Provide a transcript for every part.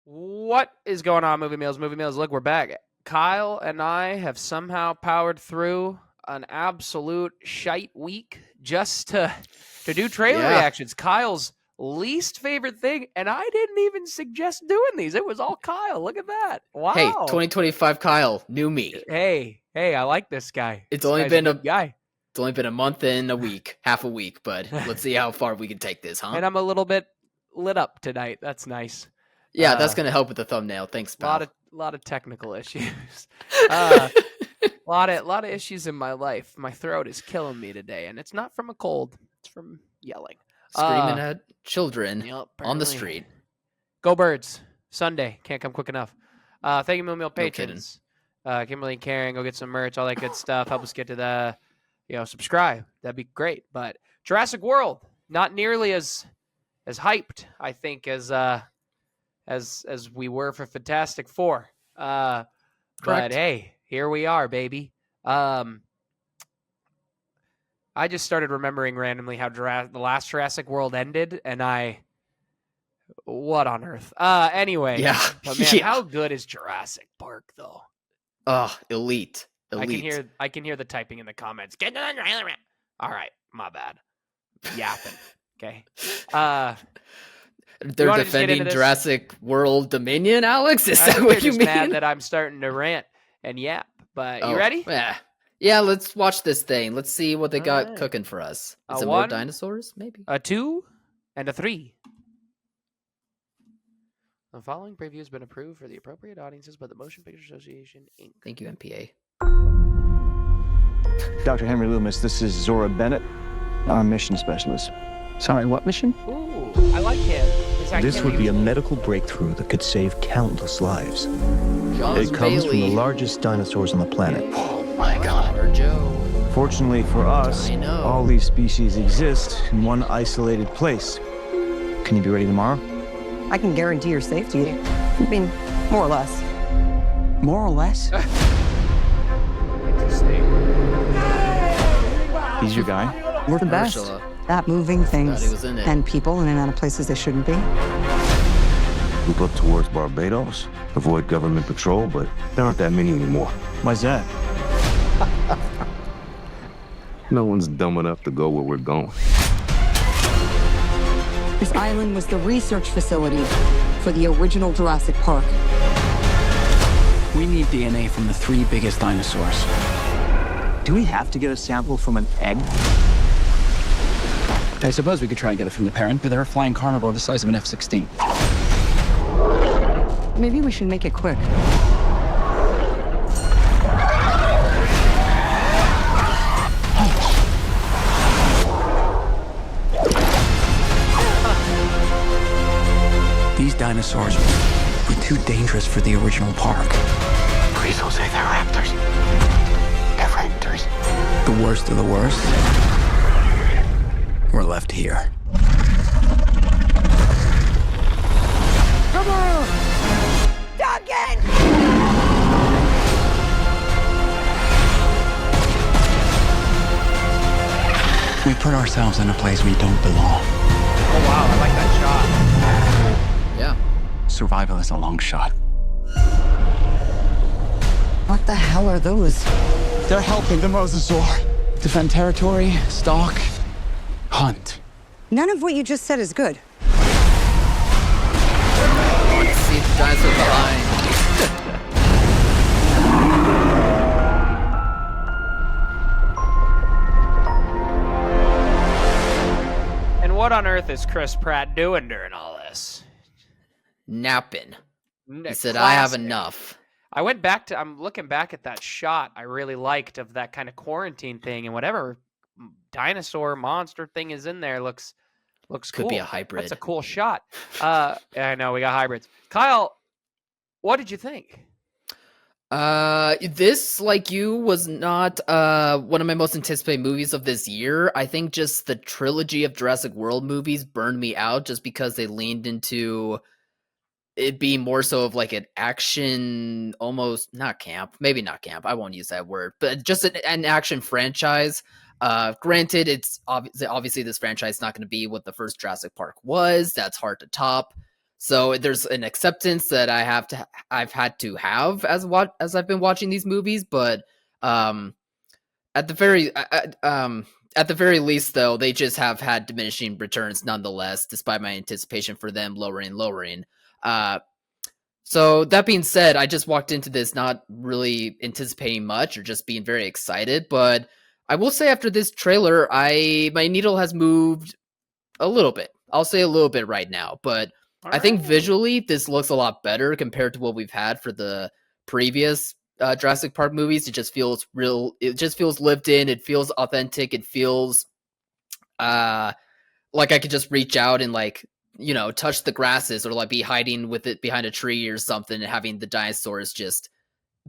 What is going on, Movie Meals? Movie Meals, look, we're back. Kyle and I have somehow powered through an absolute shite week just to do trailer reactions. Kyle's least favorite thing, and I didn't even suggest doing these. It was all Kyle. Look at that. Wow. Hey, 2025 Kyle, new me. Hey, I like this guy. It's only been a guy. It's only been a month and a week, half a week, but let's see how far we can take this, huh? And I'm a little bit lit up tonight. That's nice. Yeah, that's gonna help with the thumbnail. Thanks, pal. Lot of technical issues. lot of issues in my life. My throat is killing me today, and it's not from a cold. It's from yelling, screaming at children on the street. Go Birds! Sunday can't come quick enough. Thank you, Meal patrons. Kimberly and Karen, go get some merch, all that good stuff. Help us get to the, subscribe. That'd be great. But Jurassic World, not nearly as hyped, I think, as we were for Fantastic Four. But hey, here we are, baby. I just started remembering randomly how the last Jurassic World ended, and what on earth? Anyway, yeah. But man, how good is Jurassic Park though? Oh, elite. I can hear the typing in the comments. Get on the trailer. All right, my bad. Yapping. Okay. They're defending Jurassic World Dominion, Alex? Is that what you mean? Mad that I'm starting to rant and yap. But you ready? Yeah, let's watch this thing. Let's see what they got cooking for us. Is it more dinosaurs? Maybe. A 2 and a 3. The following preview has been approved for the appropriate audiences by the Motion Picture Association, Inc. Thank you, MPA. Dr. Henry Loomis, this is Zora Bennett. I'm a mission specialist. Sorry, what mission? Ooh, I like him. This would be a medical breakthrough that could save countless lives. It comes from the largest dinosaurs on the planet. Oh my God, Joe. Fortunately for us, all these species exist in one isolated place. Can you be ready tomorrow? I can guarantee your safety. I mean, more or less. More or less? Interesting. He's your guy? We're the best at moving things and people in and out of places they shouldn't be. Move up towards Barbados, avoid government patrol, but there aren't that many anymore. Why's that? No one's dumb enough to go where we're going. This island was the research facility for the original Jurassic Park. We need DNA from the 3 biggest dinosaurs. Do we have to get a sample from an egg? I suppose we could try and get it from the parent, but they're a flying carnivore the size of an F-16. Maybe we should make it quick. These dinosaurs were too dangerous for the original park. Please don't say they're raptors. They're raptors. The worst of the worst were left here. Come on! Duncan! We put ourselves in a place we don't belong. Oh wow, I like that shot. Yeah. Survival is a long shot. What the hell are those? They're helping the mosasaur defend territory, stalk, hunt. None of what you just said is good. Let's see the dinosaur behind. And what on earth is Chris Pratt doing during all this? Napping. He said, I have enough. I'm looking back at that shot I really liked of that kind of quarantine thing, and whatever dinosaur monster thing is in there looks cool. Could be a hybrid. That's a cool shot. I know we got hybrids. Kyle, what did you think? This, like you, was not one of my most anticipated movies of this year. I think just the trilogy of Jurassic World movies burned me out just because they leaned into it being more so of like an action, almost maybe not camp. I won't use that word, but just an action franchise. Granted, it's obviously this franchise is not going to be what the first Jurassic Park was. That's hard to top. So there's an acceptance that I've had to have as I've been watching these movies, but at the very least, though, they just have had diminishing returns nonetheless, despite my anticipation for them lowering. So that being said, I just walked into this not really anticipating much or just being very excited, but I will say after this trailer, my needle has moved a little bit. I'll say a little bit right now, but I think visually this looks a lot better compared to what we've had for the previous Jurassic Park movies. It just feels real. It just feels lived in. It feels authentic. It feels like I could just reach out and touch the grasses or be hiding with it behind a tree or something and having the dinosaurs just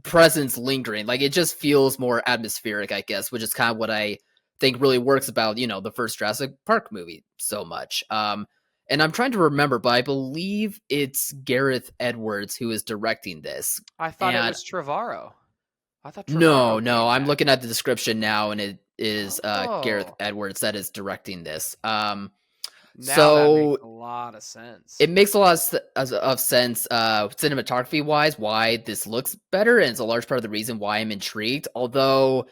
presence lingering. It just feels more atmospheric, I guess, which is kind of what I think really works about, the first Jurassic Park movie so much. And I'm trying to remember, but I believe it's Gareth Edwards who is directing this. I thought it was Trevorrow. I thought Trevorrow. No. I'm looking at the description now, and it is Gareth Edwards that is directing this. Now that makes a lot of sense. It makes a lot of sense cinematography wise why this looks better, and it's a large part of the reason why I'm intrigued. Although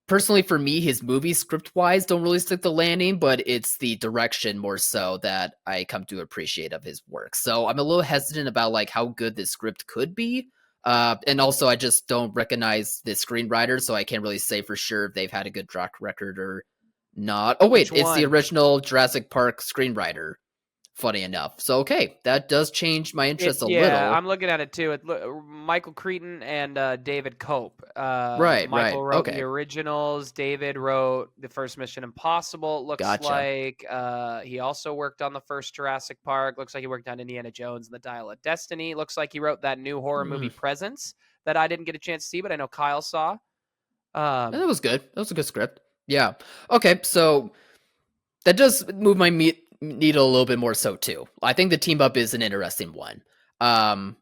personally for me, his movies script wise don't really stick the landing, but it's the direction more so that I come to appreciate of his work. So I'm a little hesitant about how good this script could be. And also I just don't recognize the screenwriter, so I can't really say for sure if they've had a good track record or not. Oh wait, it's the original Jurassic Park screenwriter. Funny enough. So okay, that does change my interest a little. Yeah, I'm looking at it too. Michael Crichton and David Cope. Michael wrote the originals. David wrote the first Mission Impossible. Looks like he also worked on the first Jurassic Park. Looks like he worked on Indiana Jones and the Dial of Destiny. Looks like he wrote that new horror movie Presence that I didn't get a chance to see, but I know Kyle saw. And that was good. That was a good script. Yeah. Okay, so that does move my needle a little bit more so too. I think the team up is an interesting one. Some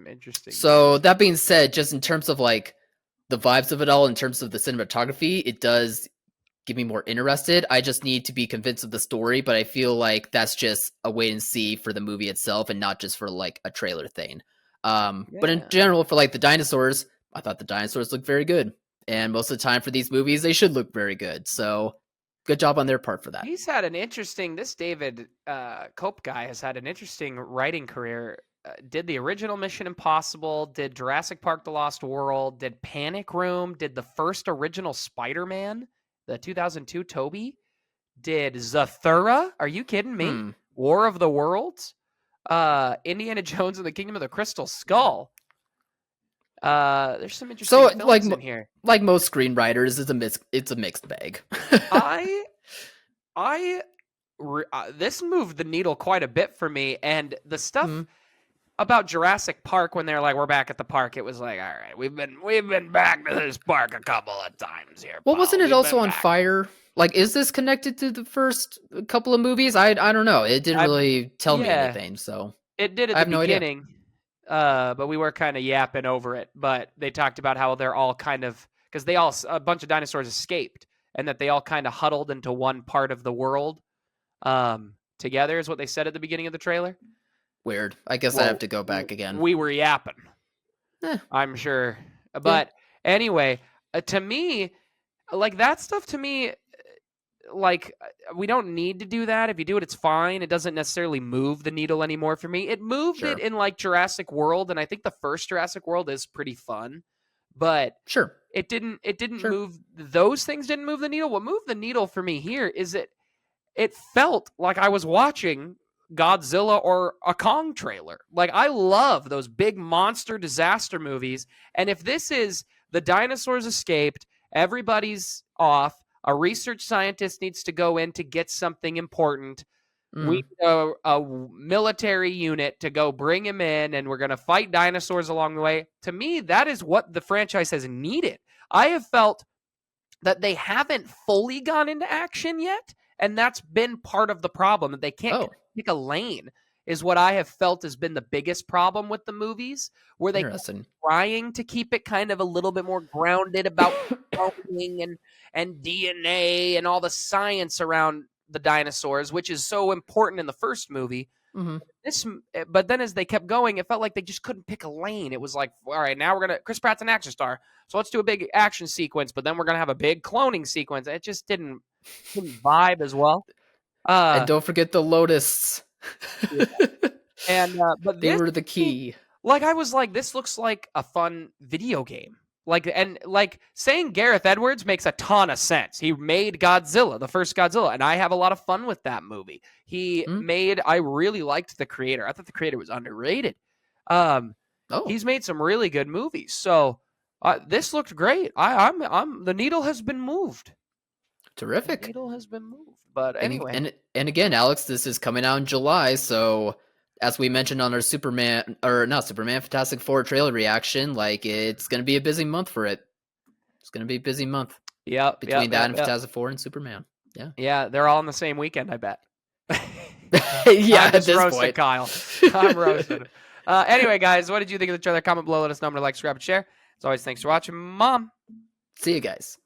interesting. So that being said, just in terms of the vibes of it all, in terms of the cinematography, it does get me more interested. I just need to be convinced of the story, but I feel like that's just a wait and see for the movie itself and not just for a trailer thing. But in general, for the dinosaurs, I thought the dinosaurs looked very good. And most of the time for these movies, they should look very good. So good job on their part for that. He's had this David Cope guy has had an interesting writing career. Did the original Mission Impossible, did Jurassic Park The Lost World, did Panic Room, did the first original Spider-Man, the 2002 Tobey, did Zathura, are you kidding me? War of the Worlds, Indiana Jones and the Kingdom of the Crystal Skull. There's some interesting films in here. Like most screenwriters, it's a mixed bag. This moved the needle quite a bit for me, and the stuff about Jurassic Park when they're we're back at the park, it was all right, we've been back to this park a couple of times here. Well, wasn't it also on fire? Is this connected to the first couple of movies? I don't know. It didn't really tell me anything. So it did at the beginning. But we were kind of yapping over it. But they talked about how they're all kind of, because a bunch of dinosaurs escaped, and that they all kind of huddled into one part of the world together, is what they said at the beginning of the trailer. Weird. I guess I have to go back again. We were yapping. I'm sure. But anyway, to me, that stuff to me, we don't need to do that. If you do it, it's fine. It doesn't necessarily move the needle anymore for me. It moved it in Jurassic World, and I think the first Jurassic World is pretty fun. But it didn't move. Those things didn't move the needle. What moved the needle for me here is it felt like I was watching Godzilla or a Kong trailer. I love those big monster disaster movies. And if this is the dinosaurs escaped, everybody's off, a research scientist needs to go in to get something important. We need a military unit to go bring him in, and we're going to fight dinosaurs along the way. To me, that is what the franchise has needed. I have felt that they haven't fully gone into action yet, and that's been part of the problem, that they can't pick a lane, is what I have felt has been the biggest problem with the movies, where they trying to keep it kind of a little bit more grounded about cloning and DNA and all the science around the dinosaurs, which is so important in the first movie. But then as they kept going, it felt like they just couldn't pick a lane. It was like, all right, now we're gonna. Chris Pratt's an action star, so let's do a big action sequence. But then we're gonna have a big cloning sequence. It just didn't vibe as well. And don't forget the lotuses. Yeah. And but they were the key. Like I was like, this looks like a fun video game. Like saying Gareth Edwards makes a ton of sense. He made Godzilla, the first Godzilla, and I have a lot of fun with that movie. I really liked the creator. I thought the creator was underrated. He's made some really good movies. So this looked great. I'm the needle has been moved. Terrific. The needle has been moved. But anyway. And again, Alex, this is coming out in July, so as we mentioned on our Fantastic Four trailer reaction, like it's going to be a busy month for it. It's going to be a busy month. Yeah. Between that and Fantastic Four and Superman. Yeah. Yeah, they're all on the same weekend, I bet. Yeah, I just roasted Kyle. I'm roasted. Anyway, guys, what did you think of the trailer? Comment below. Let us know. Like, subscribe, and share. As always, thanks for watching. Mom. See you guys.